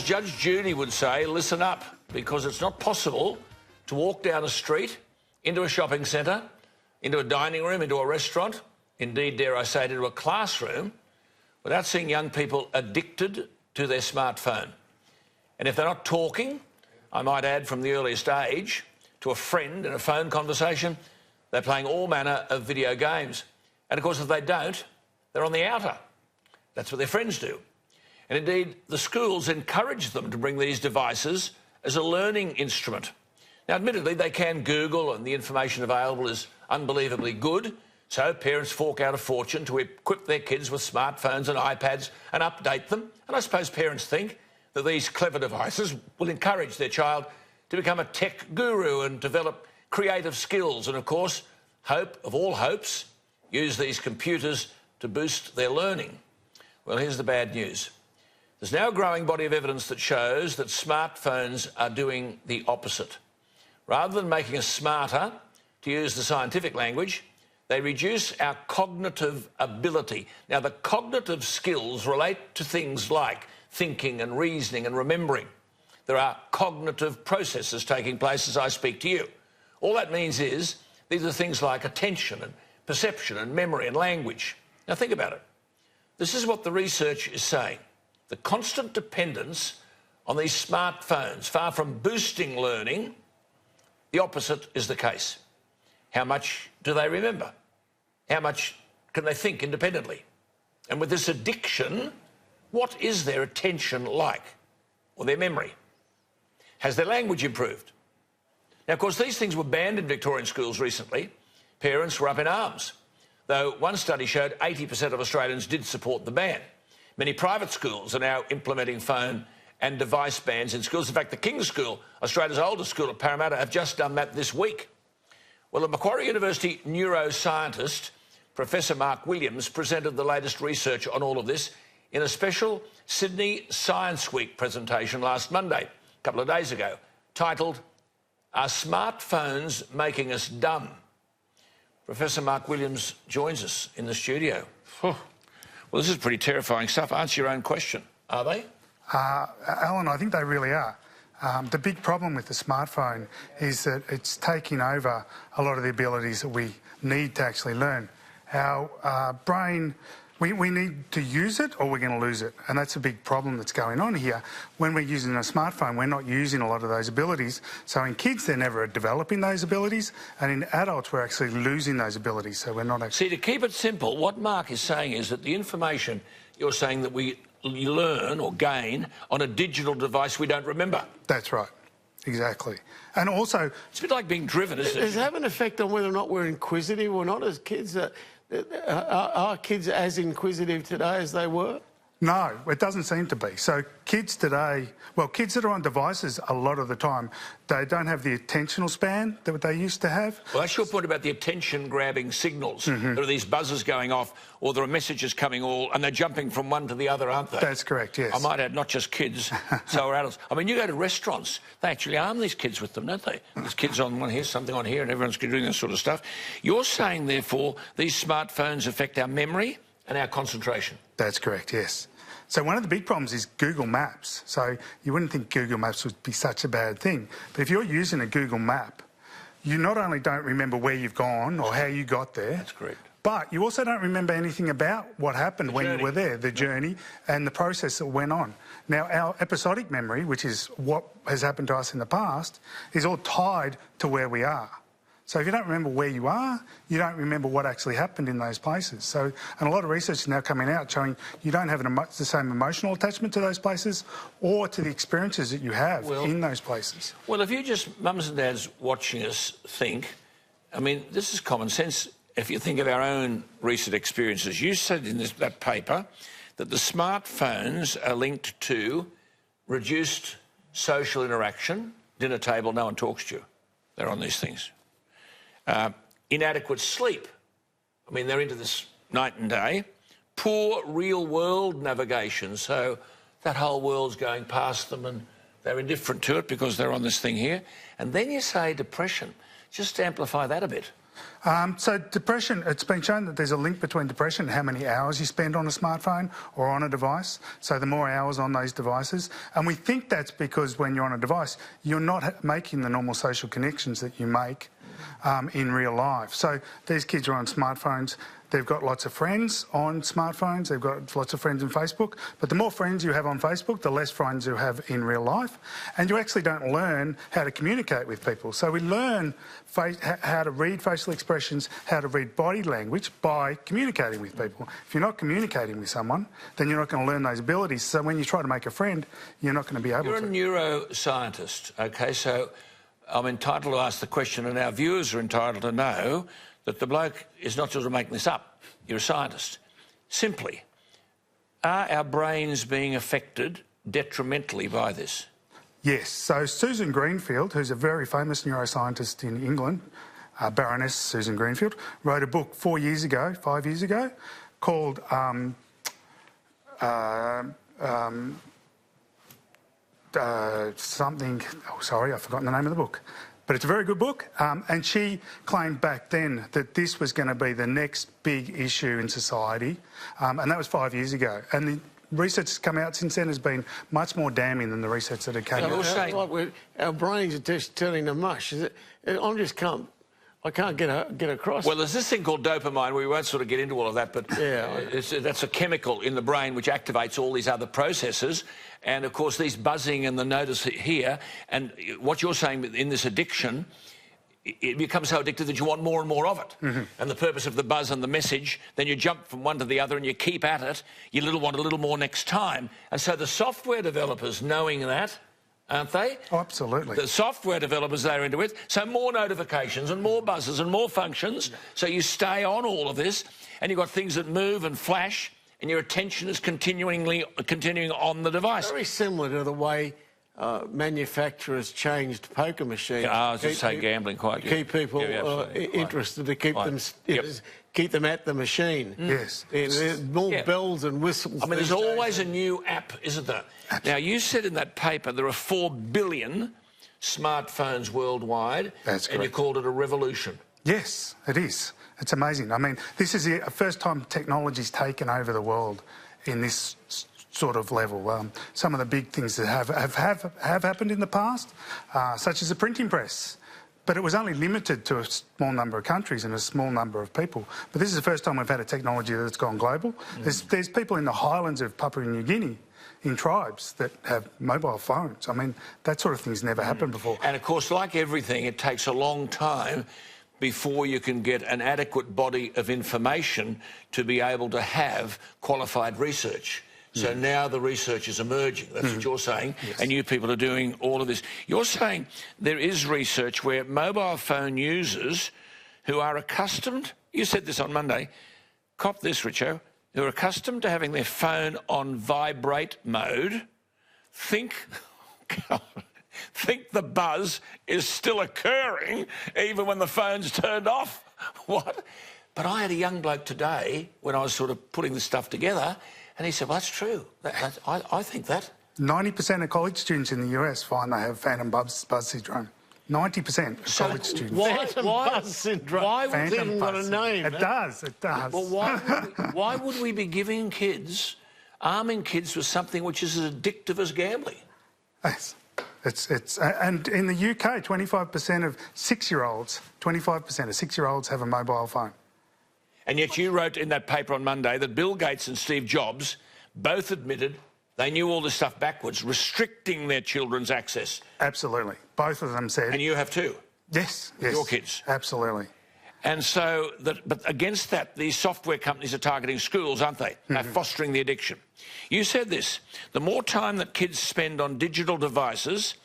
Judge Judy would say, listen up, because it's not possible to walk down a street, into a shopping centre, into a dining room, into a restaurant, indeed, dare I say, into a classroom, without seeing young people addicted to their smartphone. And if they're not talking, I might add from the earliest age, to a friend in a phone conversation, they're playing all manner of video games. And of course, if they don't, they're on the outer. That's what their friends do. And indeed, the schools encourage them to bring these devices as a learning instrument. Now, admittedly, they can Google and the information available is unbelievably good, so parents fork out a fortune to equip their kids with smartphones and iPads and update them. And I suppose parents think that these clever devices will encourage their child to become a tech guru and develop creative skills and, of course, hope of all hopes, use these computers to boost their learning. Well, here's the bad news. There's now a growing body of evidence that shows that smartphones are doing the opposite. Rather than making us smarter, to use the scientific language, they reduce our cognitive ability. Now, the cognitive skills relate to things like thinking and reasoning and remembering. There are cognitive processes taking place as I speak to you. All that means is these are things like attention and perception and memory and language. Now, think about it. This is what the research is saying. The constant dependence on these smartphones, far from boosting learning, the opposite is the case. How much do they remember? How much can they think independently? And with this addiction, what is their attention like? Or their memory? Has their language improved? Now, of course, these things were banned in Victorian schools recently. Parents were up in arms, though one study showed 80% of Australians did support the ban. Many private schools are now implementing phone and device bans in schools. In fact, the King's School, Australia's oldest school at Parramatta, have just done that this week. Well, at Macquarie University Neuroscientist Professor Mark Williams presented the latest research on all of this in a special Sydney Science Week presentation last Monday, a couple of days ago, titled, Are Smartphones Making Us Dumb? Professor Mark Williams joins us in the studio. Well, this is pretty terrifying stuff. Answer your own question. Are they? Alan, I think they really are. The big problem with the smartphone is that it's taking over a lot of the abilities that we need to actually learn. Our brain, we need to use it or we're going to lose it. And that's a big problem that's going on here. When we're using a smartphone, we're not using a lot of those abilities. So in kids, they're never developing those abilities. And in adults, we're actually losing those abilities. So we're not actually... See, to keep it simple, what Mark is saying is that the information you're saying that we learn or gain on a digital device we don't remember. That's right. Exactly. And also... It's a bit like being driven, isn't it? Does it have an effect on whether or not we're inquisitive or not as kids? Are kids as inquisitive today as they were? No, it doesn't seem to be. So kids today, well, kids that are on devices a lot of the time, they don't have the attentional span that they used to have. Well, that's your point about the attention-grabbing signals. There are these buzzers going off or there are messages coming and they're jumping from one to the other, aren't they? That's correct, yes. I might add, not just kids, so are adults. I mean, you go to restaurants, they actually arm these kids with them, don't they? There's kids on one here, something on here, and everyone's doing this sort of stuff. You're saying, therefore, these smartphones affect our memory and our concentration. That's correct, yes. So one of the big problems is Google Maps. So you wouldn't think Google Maps would be such a bad thing. But if you're using a Google map, you not only don't remember where you've gone or how you got there. That's correct. But you also don't remember anything about what happened when you were there, the journey and the process that went on. Now, our episodic memory, which is what has happened to us in the past, is all tied to where we are. So if you don't remember where you are, you don't remember what actually happened in those places. So, and a lot of research is now coming out showing you don't have the same emotional attachment to those places or to the experiences that you have in those places. Well, if you just, mums and dads watching us, think, I mean, this is common sense. If you think of our own recent experiences, you said in that paper that the smartphones are linked to reduced social interaction, dinner table, no one talks to you. They're on these things. Inadequate sleep. I mean, they're into this night and day. Poor real-world navigation, so that whole world's going past them and they're indifferent to it because they're on this thing here. And then you say depression. Just to amplify that a bit. So depression, it's been shown that there's a link between depression and how many hours you spend on a smartphone or on a device. So the more hours on those devices. And we think that's because when you're on a device, you're not making the normal social connections that you make in real life. So these kids are on smartphones. They've got lots of friends on smartphones. They've got lots of friends on Facebook. But the more friends you have on Facebook, the less friends you have in real life. And you actually don't learn how to communicate with people. So we learn how to read facial expressions, how to read body language by communicating with people. If you're not communicating with someone, then you're not going to learn those abilities. So when you try to make a friend, you're not going to be able to. You're a neuroscientist, OK? So I'm entitled to ask the question, and our viewers are entitled to know that the bloke is not sort of making this up. You're a scientist. Simply, are our brains being affected detrimentally by this? Yes. So Susan Greenfield, who's a very famous neuroscientist in England, Baroness Susan Greenfield, wrote a book 5 years ago, called something... Oh, sorry, I've forgotten the name of the book. But it's a very good book, and she claimed back then that this was going to be the next big issue in society, and that was 5 years ago. And the research that's come out since then has been much more damning than the research that had came out. Like our brains are just turning to mush. I can't get across. Well, there's this thing called dopamine. We won't sort of get into all of that, but yeah, that's a chemical in the brain which activates all these other processes. And, of course, these buzzing and the notice here, and what you're saying in this addiction, it becomes so addictive that you want more and more of it. Mm-hmm. And the purpose of the buzz and the message, then you jump from one to the other and you keep at it. You want a little more next time. And so the software developers, knowing that, aren't they? Oh, absolutely. The software developers, they're into it. So more notifications and more buzzes and more functions. So you stay on all of this, and you've got things that move and flash, and your attention is continuing on the device. Very similar to the way manufacturers changed poker machines. I was just say gambling quite good. Keep people interested, to keep them at the machine. Yes. There's more bells and whistles. I mean, there's always a new app, isn't there? Absolutely. Now, you said in that paper there are 4 billion smartphones worldwide. That's correct. And you called it a revolution. Yes, it is. It's amazing. I mean, this is the first time technology's taken over the world in this sort of level. Some of the big things that have happened in the past, such as the printing press, but it was only limited to a small number of countries and a small number of people. But this is the first time we've had a technology that's gone global. There's people in the highlands of Papua New Guinea, in tribes, that have mobile phones. I mean, that sort of thing's never happened before. And, of course, like everything, it takes a long time before you can get an adequate body of information to be able to have qualified research. So now the research is emerging. That's what you're saying. Yes. And you people are doing all of this. You're saying there is research where mobile phone users who are accustomed... You said this on Monday. Cop this, Richo. Who are accustomed to having their phone on vibrate mode think the buzz is still occurring even when the phone's turned off. What? But I had a young bloke today when I was sort of putting this stuff together, and he said, well, that's true. I think that. 90% of college students in the US find they have phantom buzz syndrome. 90% of college students. Why buzz syndrome? Why would it even got a name? It does. Well, why would we be giving kids, arming kids with something which is as addictive as gambling? Yes. And in the UK, 25% of 6-year-olds, 25% of 6-year-olds have a mobile phone. And yet you wrote in that paper on Monday that Bill Gates and Steve Jobs both admitted they knew all this stuff backwards, restricting their children's access. Absolutely. Both of them said... And you have too? Yes. Your kids? Absolutely. And so, but against that, these software companies are targeting schools, aren't they? They're fostering the addiction. You said this, the more time that kids spend on digital devices,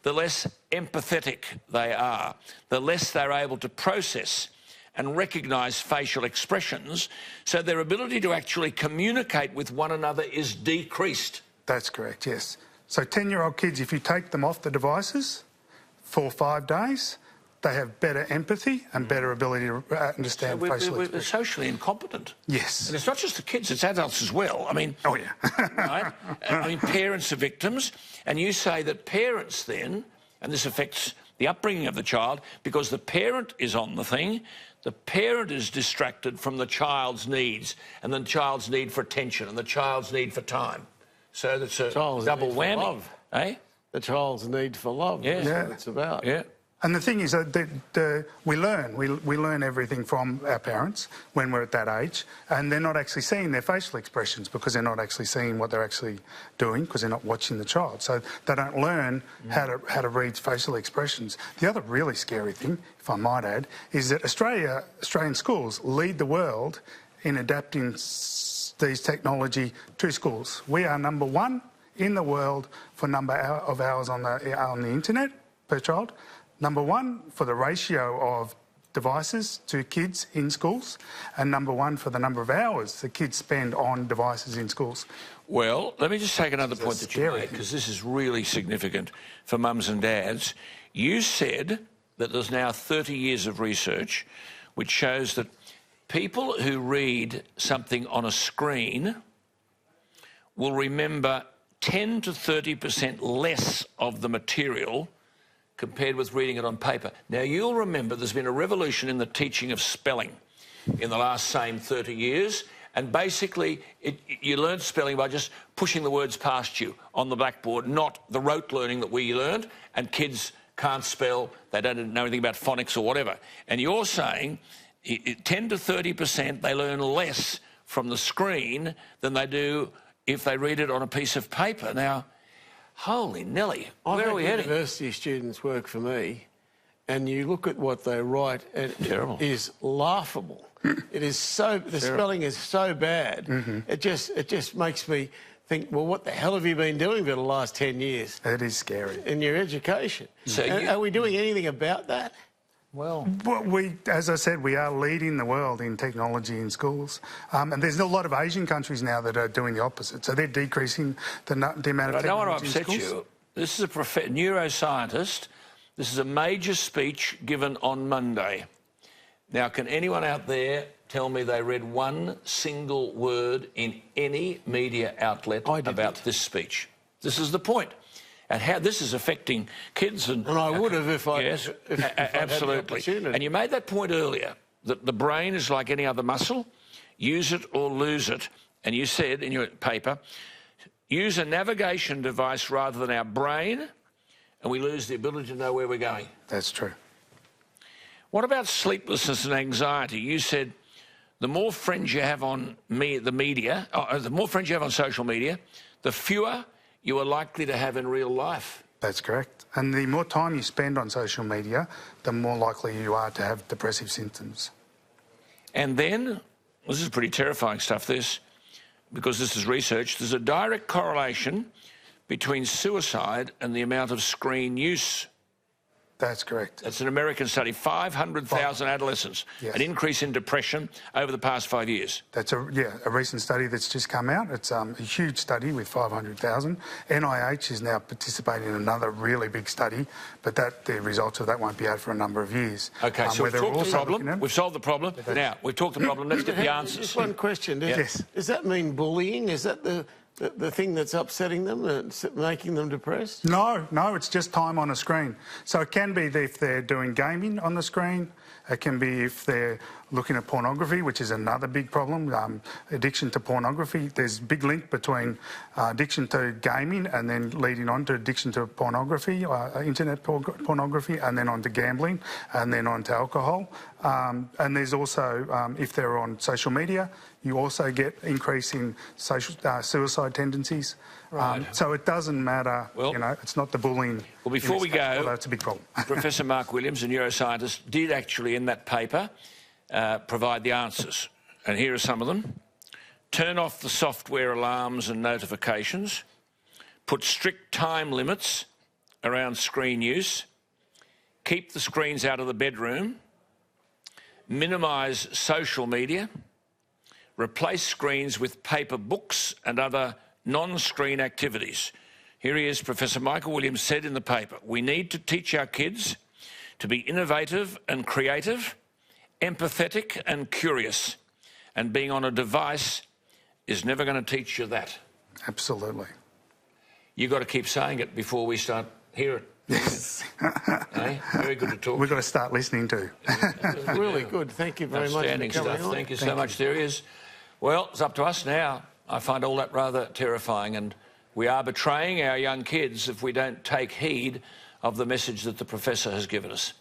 the less empathetic they are, the less they're able to process and recognise facial expressions, so their ability to actually communicate with one another is decreased. That's correct, yes. So 10-year-old kids, if you take them off the devices for 5 days, they have better empathy and better ability to understand facial expressions. We're socially incompetent. Yes. And it's not just the kids, it's adults as well. I mean... Oh, yeah. Right? I mean, parents are victims, and you say that parents then, and this affects the upbringing of the child, because the parent is on the thing. The parent is distracted from the child's needs and the child's need for attention and the child's need for time. So that's a double whammy. Eh? The child's need for love. Yeah. That's what it's about. Yeah. And the thing is that we learn everything from our parents when we're at that age, and they're not actually seeing their facial expressions because they're not actually seeing what they're actually doing because they're not watching the child. So they don't learn how to read facial expressions. The other really scary thing, if I might add, is that Australian schools lead the world in adapting these technology to schools. We are number one in the world for number of hours on the internet per child. Number one for the ratio of devices to kids in schools, and number one for the number of hours the kids spend on devices in schools. Well, let me just take another point that you made, because this is really significant for mums and dads. You said that there's now 30 years of research which shows that people who read something on a screen will remember 10 to 30% less of the material compared with reading it on paper. Now, you'll remember there's been a revolution in the teaching of spelling in the last same 30 years, and basically you learn spelling by just pushing the words past you on the blackboard, not the rote learning that we learned, and kids can't spell, they don't know anything about phonics or whatever. And you're saying 10 to 30% they learn less from the screen than they do if they read it on a piece of paper. Now, holy Nelly, where are we heading? University students work for me, and you look at what they write, and Terrible. it is laughable. It is so, the spelling is so bad. It just makes me think, well, what the hell have you been doing for the last 10 years? It is scary. In your education. So are we doing anything about that? Well, as I said, we are leading the world in technology in schools. And there's a lot of Asian countries now that are doing the opposite. So they're decreasing the amount of technology in schools. I don't want to upset you. This is a neuroscientist. This is a major speech given on Monday. Now, can anyone out there tell me they read one single word in any media outlet about this speech? This is the point. And how this is affecting kids. And I would have if I... Yes, if absolutely. And you made that point earlier, that the brain is like any other muscle. Use it or lose it. And you said in your paper, use a navigation device rather than our brain, and we lose the ability to know where we're going. That's true. What about sleeplessness and anxiety? You said the more friends you have on the more friends you have on social media, the fewer you are likely to have in real life. That's correct. And the more time you spend on social media, the more likely you are to have depressive symptoms. And then, this is pretty terrifying stuff, this, because this is research, there's a direct correlation between suicide and the amount of screen use. That's correct. That's an American study, 500,000 adolescents, yes. An increase in depression over the past 5 years. That's a recent study that's just come out. It's a huge study with 500,000. NIH is now participating in another really big study, but the results of that won't be out for a number of years. OK, so we've talked the problem, we've solved the problem. Now, we've talked the problem, let's get the answers. Just one question. Does that mean bullying? Is that the thing that's upsetting them, making them depressed? No, it's just time on a screen. So it can be if they're doing gaming on the screen. It can be if they're looking at pornography, which is another big problem, addiction to pornography. There's a big link between addiction to gaming and then leading on to addiction to pornography, internet pornography, and then on to gambling, and then on to alcohol. And there's also, if they're on social media, you also get increase in suicide tendencies. Right. So it doesn't matter, well, it's not the bullying. Well, before we go, although it's a big problem. Professor Mark Williams, a neuroscientist, did actually in that paper provide the answers. And here are some of them. Turn off the software alarms and notifications. Put strict time limits around screen use. Keep the screens out of the bedroom. Minimise social media. Replace screens with paper books and other non-screen activities. Here he is, Professor Michael Williams said in the paper, we need to teach our kids to be innovative and creative, empathetic and curious, and being on a device is never going to teach you that. Absolutely. You've got to keep saying it before we start hearing it. Yes. Hey, very good to talk. We've got to start listening to. Really good. Thank you very much for coming stuff. on. Thank you so much. There he is. Well, it's up to us now. I find all that rather terrifying, and we are betraying our young kids if we don't take heed of the message that the professor has given us.